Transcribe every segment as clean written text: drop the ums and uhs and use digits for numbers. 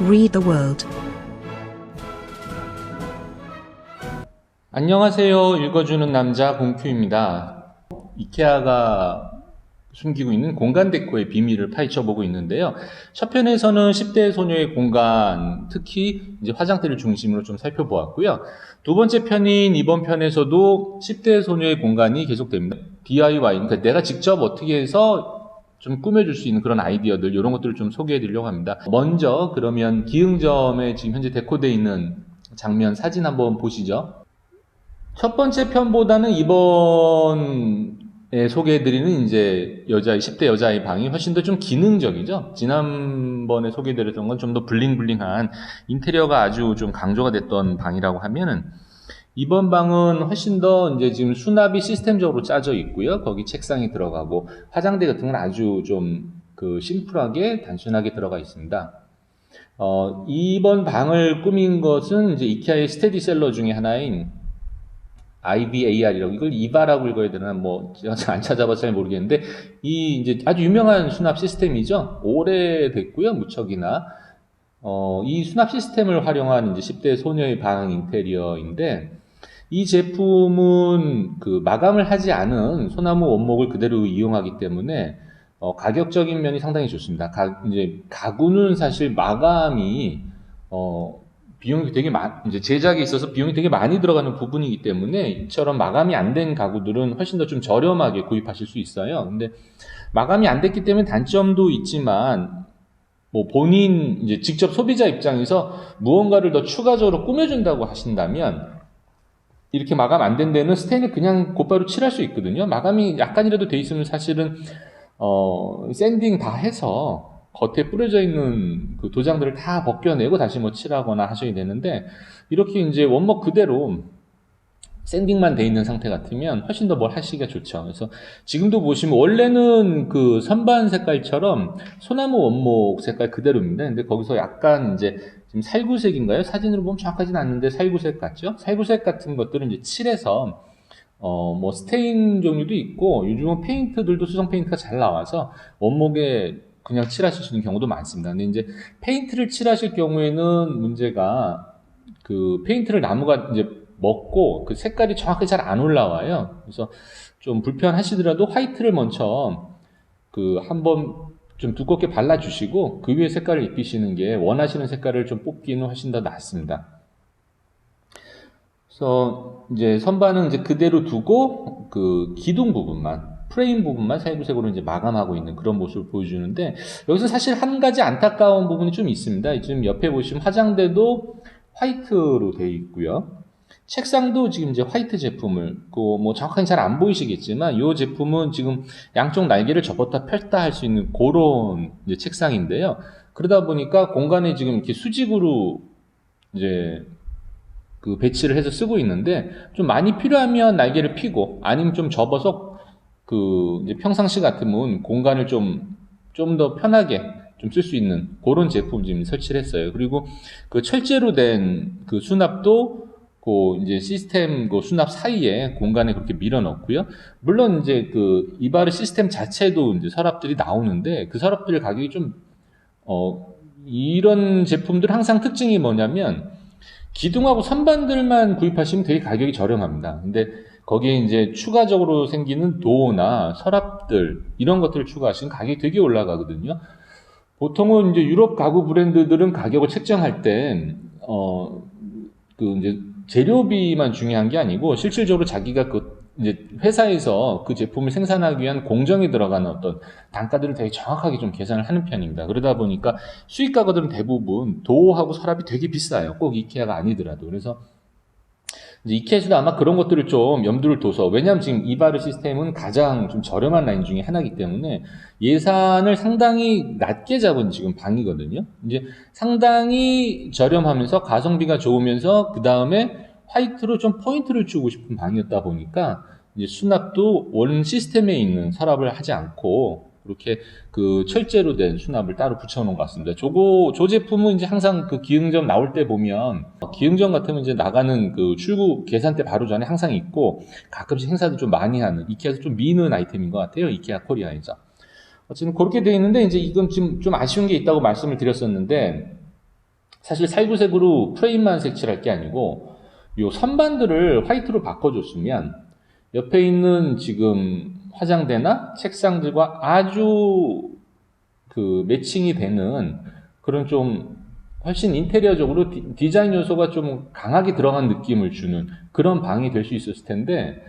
Read the world. 안녕하세요. 읽어주는 남자 공큐입니다. 이케아가 숨기고 있는 공간 데코의 비밀을 파헤쳐보고 있는데요. 첫 편에서는 10대 소녀의 공간, 특히 이제 화장대를 중심으로 좀 살펴보았고요. 두 번째 편인 이번 편에서도 10대 소녀의 공간이 계속됩니다. DIY, 그러니까 내가 직접 어떻게 해서 좀 꾸며줄 수 있는 그런 아이디어들, 이런 것들을 좀 소개해드리려고 합니다. 먼저 그러면 기흥점에 지금 현재 데코되어 있는 장면 사진 한번 보시죠. 첫 번째 편보다는 이번에 소개해드리는 이제 10대 여자아이 방이 훨씬 더 좀 기능적이죠. 지난번에 소개해드렸던 건 좀 더 블링블링한 인테리어가 아주 좀 강조가 됐던 방이라고 하면은, 이번 방은 훨씬 더 이제 지금 수납이 시스템적으로 짜져 있고요. 거기 책상이 들어가고 화장대 같은 건 아주 좀 심플하게 단순하게 들어가 있습니다. 이번 방을 꾸민 것은 이제 이케아의 스테디셀러 중에 하나인 IVAR이라고, 이걸 이바라고 읽어야 되나 안 찾아봐서 잘 모르겠는데, 이 이제 아주 유명한 수납 시스템이죠. 오래됐고요, 무척이나. 이 수납 시스템을 활용한 이제 10대 소녀의 방 인테리어인데, 이 제품은 마감을 하지 않은 소나무 원목을 그대로 이용하기 때문에 가격적인 면이 상당히 좋습니다. 이제 가구는 사실 마감이 비용이 되게 이제 제작에 있어서 비용이 되게 많이 들어가는 부분이기 때문에, 이처럼 마감이 안 된 가구들은 훨씬 더 좀 저렴하게 구입하실 수 있어요. 근데 마감이 안 됐기 때문에 단점도 있지만, 본인 이제 직접 소비자 입장에서 무언가를 더 추가적으로 꾸며준다고 하신다면, 이렇게 마감 안 된 데는 스테인을 그냥 곧바로 칠할 수 있거든요. 마감이 약간이라도 돼 있으면 사실은 샌딩 다 해서 겉에 뿌려져 있는 그 도장들을 다 벗겨내고 다시 칠하거나 하셔야 되는데, 이렇게 이제 원목 그대로 샌딩만 돼 있는 상태 같으면 훨씬 더 뭘 하시기가 좋죠. 그래서 지금도 보시면 원래는 그 선반 색깔처럼 소나무 원목 색깔 그대로입니다. 근데 거기서 약간 이제 지금 살구색인가요? 사진으로 보면 정확하진 않는데 살구색 같죠? 살구색 같은 것들은 이제 칠해서 스테인 종류도 있고, 요즘은 페인트들도 수성 페인트가 잘 나와서 원목에 그냥 칠하실 수 있는 경우도 많습니다. 근데 이제 페인트를 칠하실 경우에는 문제가, 페인트를 나무가 이제 먹고 그 색깔이 정확하게 잘 안 올라와요. 그래서 좀 불편하시더라도 화이트를 먼저 한번 좀 두껍게 발라주시고 그 위에 색깔을 입히시는 게 원하시는 색깔을 좀 뽑기는 훨씬 더 낫습니다. 그래서 이제 선반은 이제 그대로 두고 기둥 부분만, 프레임 부분만 살구색으로 이제 마감하고 있는 그런 모습을 보여주는데, 여기서 사실 한 가지 안타까운 부분이 좀 있습니다. 지금 옆에 보시면 화장대도 화이트로 되어 있고요. 책상도 지금 이제 화이트 제품을, 정확하게 잘 안 보이시겠지만, 이 제품은 지금 양쪽 날개를 접었다 폈다 할 수 있는 그런 이제 책상인데요. 그러다 보니까 공간에 지금 이렇게 수직으로 이제 배치를 해서 쓰고 있는데, 좀 많이 필요하면 날개를 펴고, 아니면 좀 접어서 이제 평상시 같으면 공간을 좀 더 편하게 좀 쓸 수 있는 그런 제품 지금 설치를 했어요. 그리고 철제로 된 수납도 이제 시스템 수납 사이에 공간에 그렇게 밀어 넣고요. 물론 이제 이바르 시스템 자체도 이제 서랍들이 나오는데, 그 서랍들 가격이 좀 이런 제품들 항상 특징이 뭐냐면, 기둥하고 선반들만 구입하시면 되게 가격이 저렴합니다. 근데 거기에 이제 추가적으로 생기는 도어나 서랍들, 이런 것들을 추가하시면 가격이 되게 올라가거든요. 보통은 이제 유럽 가구 브랜드들은 가격을 책정할 때 이제 재료비만 중요한 게 아니고, 실질적으로 자기가 이제 회사에서 그 제품을 생산하기 위한 공정에 들어가는 어떤 단가들을 되게 정확하게 좀 계산을 하는 편입니다. 그러다 보니까 수입 가구들은 대부분 도어하고 서랍이 되게 비싸요. 꼭 이케아가 아니더라도. 그래서 이제 이케아에서도 아마 그런 것들을 좀 염두를 둬서, 왜냐하면 지금 이바르 시스템은 가장 좀 저렴한 라인 중에 하나이기 때문에 예산을 상당히 낮게 잡은 지금 방이거든요. 이제 상당히 저렴하면서 가성비가 좋으면서 그 다음에 화이트로 좀 포인트를 주고 싶은 방이었다 보니까, 이제 수납도 원 시스템에 있는 서랍을 하지 않고 이렇게 철제로 된 수납을 따로 붙여놓은 것 같습니다. 저 제품은 이제 항상 기흥점 나올 때 보면, 기흥점 같으면 이제 나가는 출구 계산대 바로 전에 항상 있고, 가끔씩 행사도 좀 많이 하는, 이케아에서 좀 미는 아이템인 것 같아요. 이케아 코리아에서. 어쨌든 그렇게 되어 있는데, 이제 이건 지금 좀 아쉬운 게 있다고 말씀을 드렸었는데, 사실 살구색으로 프레임만 색칠할 게 아니고 요 선반들을 화이트로 바꿔줬으면 옆에 있는 지금 화장대나 책상들과 아주 그 매칭이 되는 그런 좀 훨씬 인테리어적으로 디자인 요소가 좀 강하게 들어간 느낌을 주는 그런 방이 될 수 있었을 텐데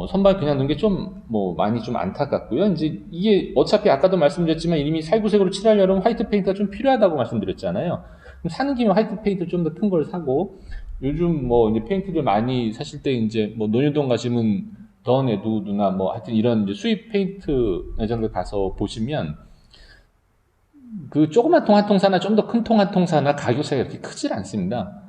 선반 그냥 넣은 게 좀 뭐 많이 좀 안타깝고요. 이제 이게 어차피 아까도 말씀드렸지만 이미 살구색으로 칠하려면 화이트 페인트가 좀 필요하다고 말씀드렸잖아요. 그럼 사는 김에 화이트 페인트 좀 더 큰 걸 사고 요즘 뭐 이제 페인트들 많이 사실 때 이제 뭐 논현동 가시면 던 에두드나 뭐 하여튼 이런 이제 수입 페인트 매장들 가서 보시면 그 조그만 통 한 통 사나 좀 더 큰 통 한 통 사나 가격 차이가 그렇게 크질 않습니다.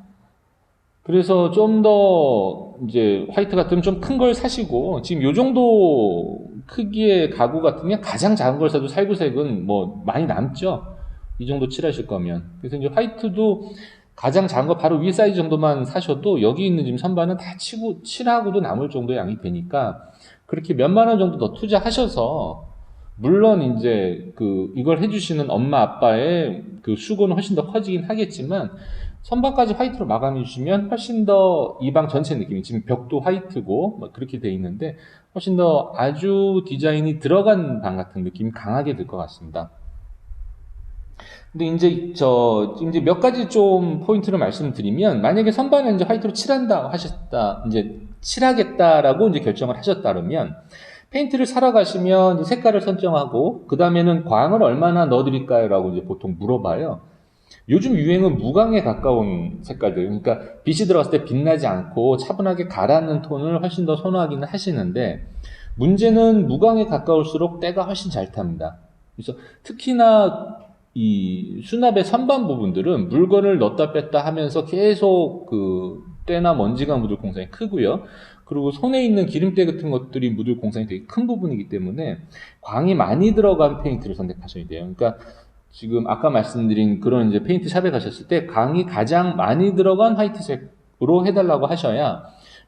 그래서 좀 더 이제 화이트 같으면 좀 큰 걸 사시고 지금 요 정도 크기의 가구 같으면 가장 작은 걸 사도 살구색은 뭐 많이 남죠. 이 정도 칠하실 거면. 그래서 이제 화이트도 가장 작은 거 바로 위 사이즈 정도만 사셔도 여기 있는 지금 선반은 다 치고 칠하고도 남을 정도의 양이 되니까 그렇게 몇만 원 정도 더 투자하셔서 물론 이제 그 이걸 해주시는 엄마 아빠의 그 수고는 훨씬 더 커지긴 하겠지만 선반까지 화이트로 마감해 주시면 훨씬 더 이 방 전체 느낌이 지금 벽도 화이트고 뭐 그렇게 돼 있는데 훨씬 더 아주 디자인이 들어간 방 같은 느낌이 강하게 들 것 같습니다. 근데 이제 몇 가지 좀 포인트를 말씀드리면 만약에 선반을 이제 화이트로 칠한다 하셨다 이제 칠하겠다라고 이제 결정을 하셨다 그러면 페인트를 사러 가시면 이제 색깔을 선정하고 그 다음에는 광을 얼마나 넣어드릴까요?라고 이제 보통 물어봐요. 요즘 유행은 무광에 가까운 색깔들, 그러니까 빛이 들어갔을 때 빛나지 않고 차분하게 가라앉는 톤을 훨씬 더 선호하기는 하시는데 문제는 무광에 가까울수록 때가 훨씬 잘 탑니다. 그래서 특히나 이 수납의 선반 부분들은 물건을 넣었다 뺐다 하면서 계속 그 때나 먼지가 묻을 공산이 크고요. 그리고 손에 있는 기름때 같은 것들이 묻을 공산이 되게 큰 부분이기 때문에 광이 많이 들어간 페인트를 선택하셔야 돼요. 그러니까 지금 아까 말씀드린 그런 이제 페인트 샵에 가셨을 때 광이 가장 많이 들어간 화이트색으로 해달라고 하셔야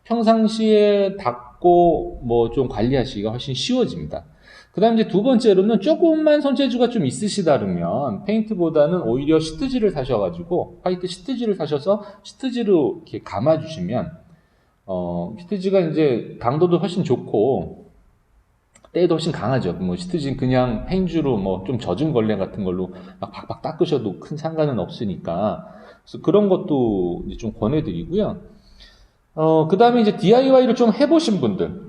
평상시에 닦고 뭐 좀 관리하시기가 훨씬 쉬워집니다. 그 다음 이제 두 번째로는 조금만 손재주가 좀 있으시다 그러면 페인트보다는 오히려 시트지를 사셔가지고 화이트 시트지를 사셔서 시트지로 이렇게 감아주시면 시트지가 이제 강도도 훨씬 좋고 때도 훨씬 강하죠. 뭐 시트지는 그냥 행주로 뭐 좀 젖은 걸레 같은 걸로 막 박박 닦으셔도 큰 상관은 없으니까 그래서 그런 것도 이제 좀 권해드리고요. 그 다음에 이제 DIY를 좀 해보신 분들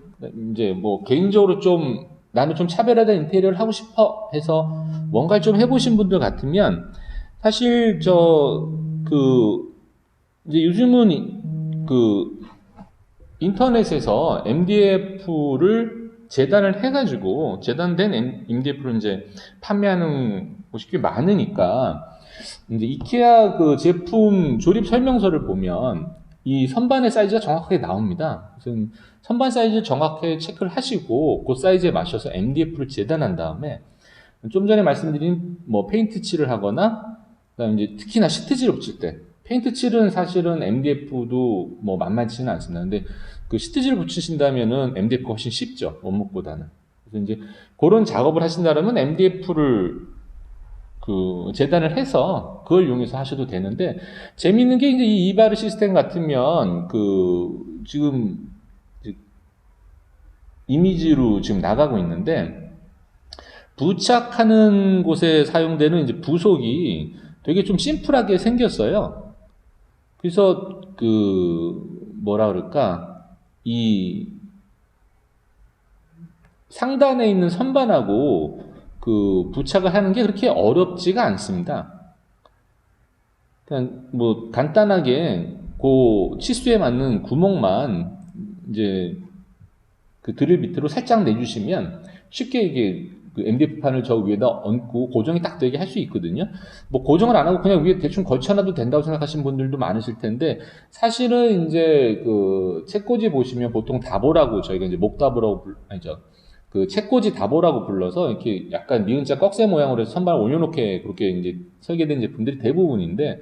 이제 뭐 개인적으로 좀 나는 좀 차별화된 인테리어를 하고 싶어 해서 뭔가를 좀 해보신 분들 같으면 사실 이제 요즘은 그 인터넷에서 MDF를 재단을 해가지고 재단된 MDF를 이제 판매하는 곳이 꽤 많으니까 이제 이케아 그 제품 조립 설명서를 보면 이 선반의 사이즈가 정확하게 나옵니다. 그래서 선반 사이즈를 정확하게 체크를 하시고 그 사이즈에 맞춰서 MDF를 재단한 다음에 좀 전에 말씀드린 뭐 페인트 칠을 하거나 그다음에 이제 특히나 시트지를 붙일 때 페인트 칠은 사실은 MDF도 뭐 만만치는 않습니다. 근데 그 시트지를 붙이신다면은 MDF가 훨씬 쉽죠. 원목보다는. 그래서 이제 그런 작업을 하신다면 MDF를 그 재단을 해서 그걸 이용해서 하셔도 되는데 재미있는 게 이제 이 이바르 시스템 같으면 그 지금 이미지로 지금 나가고 있는데 부착하는 곳에 사용되는 이제 부속이 되게 좀 심플하게 생겼어요. 그래서 그 뭐라 그럴까 이 상단에 있는 선반하고 그 부착을 하는 게 그렇게 어렵지가 않습니다. 그냥 뭐 간단하게 그 치수에 맞는 구멍만 이제 그 드릴 밑으로 살짝 내주시면 쉽게 이게 그 MDF판을 저 위에다 얹고 고정이 딱 되게 할 수 있거든요. 뭐 고정을 안 하고 그냥 위에 대충 걸쳐놔도 된다고 생각하시는 분들도 많으실 텐데 사실은 이제 그 책꽂이 보시면 보통 다보라고 저희가 이제 목다보라고 아니죠. 그 책꽂이 다보라고 불러서 이렇게 약간 니은자 꺽쇠 모양으로 해서 선반을 올려놓게 그렇게 이제 설계된 제품들이 대부분인데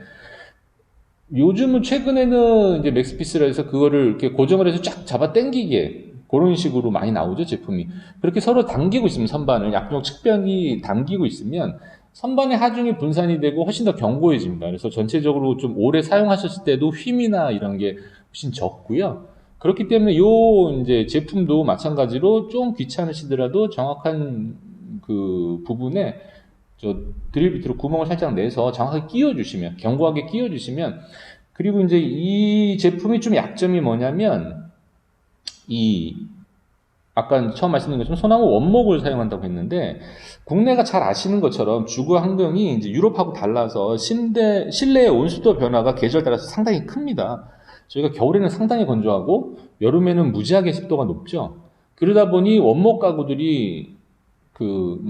요즘은 최근에는 이제 맥스피스라 해서 그거를 이렇게 고정을 해서 쫙 잡아 당기게 그런 식으로 많이 나오죠, 제품이. 그렇게 서로 당기고 있으면 선반을 약종 측면이 당기고 있으면 선반의 하중이 분산이 되고 훨씬 더 견고해집니다. 그래서 전체적으로 좀 오래 사용하셨을 때도 휨이나 이런 게 훨씬 적고요. 그렇기 때문에 요 이제 제품도 마찬가지로 좀 귀찮으시더라도 정확한 그 부분에 저 드릴 비트로 구멍을 살짝 내서 정확하게 끼워주시면, 견고하게 끼워주시면, 그리고 이제 이 제품이 좀 약점이 뭐냐면, 아까 처음 말씀드린 것처럼 소나무 원목을 사용한다고 했는데, 국내가 잘 아시는 것처럼 주거 환경이 이제 유럽하고 달라서 실내의 온습도 변화가 계절 따라서 상당히 큽니다. 저희가 겨울에는 상당히 건조하고, 여름에는 무지하게 습도가 높죠. 그러다 보니 원목 가구들이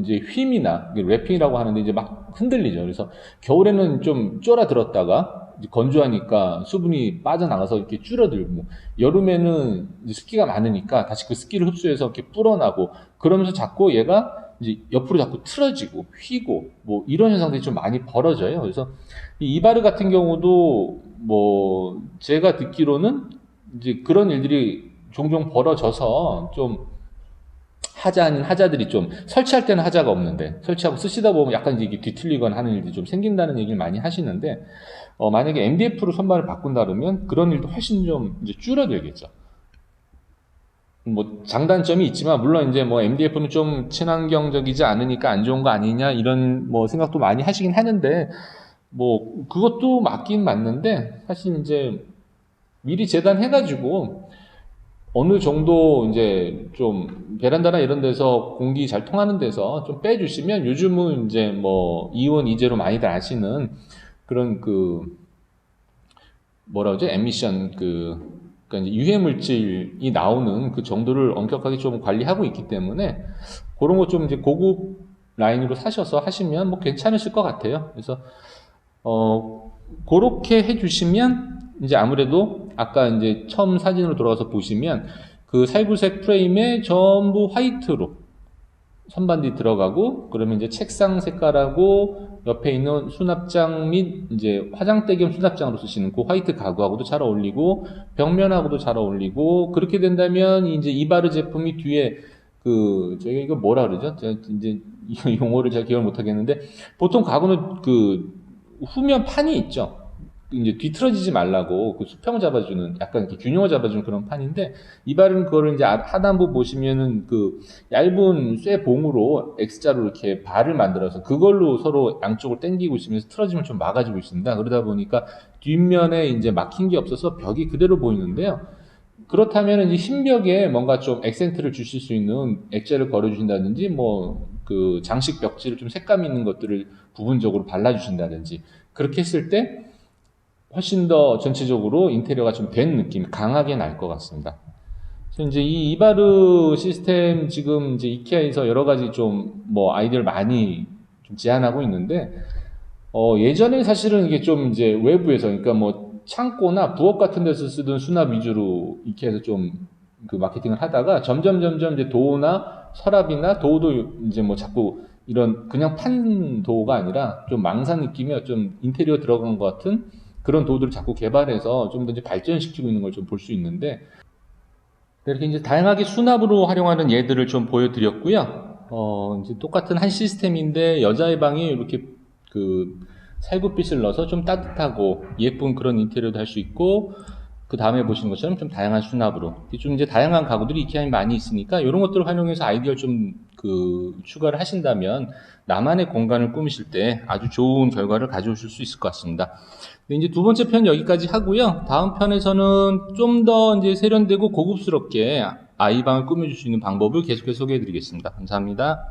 이제 휨이나 랩핑이라고 하는데 이제 막 흔들리죠. 그래서 겨울에는 좀 쫄아들었다가 건조하니까 수분이 빠져나가서 이렇게 줄어들고, 여름에는 이제 습기가 많으니까 다시 그 습기를 흡수해서 이렇게 불어나고, 그러면서 자꾸 얘가 이제 옆으로 자꾸 틀어지고 휘고 뭐 이런 현상들이 좀 많이 벌어져요. 그래서 이 이바르 같은 경우도 뭐 제가 듣기로는 이제 그런 일들이 종종 벌어져서 좀 하자 아닌 하자들이 좀 설치할 때는 하자가 없는데 설치하고 쓰시다 보면 약간 이게 뒤틀리거나 하는 일들이 좀 생긴다는 얘기를 많이 하시는데, 만약에 MDF로 선반을 바꾼다 그러면 그런 일도 훨씬 좀 이제 줄어들겠죠. 뭐 장단점이 있지만 물론 이제 뭐 MDF는 좀 친환경적이지 않으니까 안 좋은 거 아니냐 이런 뭐 생각도 많이 하시긴 하는데, 뭐 그것도 맞긴 맞는데 사실 이제 미리 재단해가지고 어느 정도 이제 좀 베란다나 이런 데서 공기 잘 통하는 데서 좀 빼주시면, 요즘은 이제 뭐 이온 이제로 많이들 아시는 그런 뭐라 그러죠? 에미션 그러니까 이제 유해 물질이 나오는 그 정도를 엄격하게 좀 관리하고 있기 때문에 그런 거 좀 이제 고급 라인으로 사셔서 하시면 뭐 괜찮으실 것 같아요. 그래서 그렇게 해주시면 이제 아무래도 아까 이제 처음 사진으로 돌아가서 보시면 그 살구색 프레임에 전부 화이트로 선반들이 들어가고, 그러면 이제 책상 색깔하고 옆에 있는 수납장 및 이제 화장대 겸 수납장으로 쓰시는 그 화이트 가구하고도 잘 어울리고 벽면하고도 잘 어울리고, 그렇게 된다면 이제 이바르 제품이 뒤에 저희가 이거 뭐라 그러죠? 제가 이제 이 용어를 잘 기억을 못 하겠는데, 보통 가구는 후면 판이 있죠. 이제 뒤틀어지지 말라고 그 수평을 잡아주는, 약간 이렇게 균형을 잡아주는 그런 판인데, 이발은 그거를 이제 하단부 보시면은 얇은 쇠 봉으로 X자로 이렇게 발을 만들어서 그걸로 서로 양쪽을 당기고 있으면서 틀어짐을 좀 막아주고 있습니다. 그러다 보니까 뒷면에 이제 막힌 게 없어서 벽이 그대로 보이는데요. 그렇다면 이제 흰벽에 뭔가 좀 액센트를 주실 수 있는 액자를 걸어주신다든지, 뭐 장식 벽지를 좀 색감 있는 것들을 부분적으로 발라주신다든지, 그렇게 했을 때 훨씬 더 전체적으로 인테리어가 좀 된 느낌이 강하게 날 것 같습니다. 그래서 이제 이 이바르 시스템 지금 이제 이케아에서 여러 가지 좀 뭐 아이디어를 많이 좀 제안하고 있는데, 예전에 사실은 이게 좀 이제 외부에서, 그러니까 뭐 창고나 부엌 같은 데서 쓰던 수납 위주로 이케아에서 좀 마케팅을 하다가 점점 이제 도어나 서랍이나 도어도 이제 뭐 자꾸 이런 그냥 판 도어가 아니라 좀 망사 느낌의 좀 인테리어 들어간 것 같은 그런 도구들을 자꾸 개발해서 좀 더 이제 발전시키고 있는 걸 좀 볼 수 있는데, 이렇게 이제 다양하게 수납으로 활용하는 예들을 좀 보여드렸고요. 이제 똑같은 한 시스템인데 여자의 방에 이렇게 살구빛을 넣어서 좀 따뜻하고 예쁜 그런 인테리어도 할 수 있고, 그 다음에 보시는 것처럼 좀 다양한 수납으로 좀 이제 다양한 가구들이 이케아에 많이 있으니까 이런 것들을 활용해서 아이디어를 좀 추가를 하신다면 나만의 공간을 꾸미실 때 아주 좋은 결과를 가져오실 수 있을 것 같습니다. 네, 이제 두 번째 편 여기까지 하고요. 다음 편에서는 좀 더 이제 세련되고 고급스럽게 아이 방을 꾸며줄 수 있는 방법을 계속해서 소개해 드리겠습니다. 감사합니다.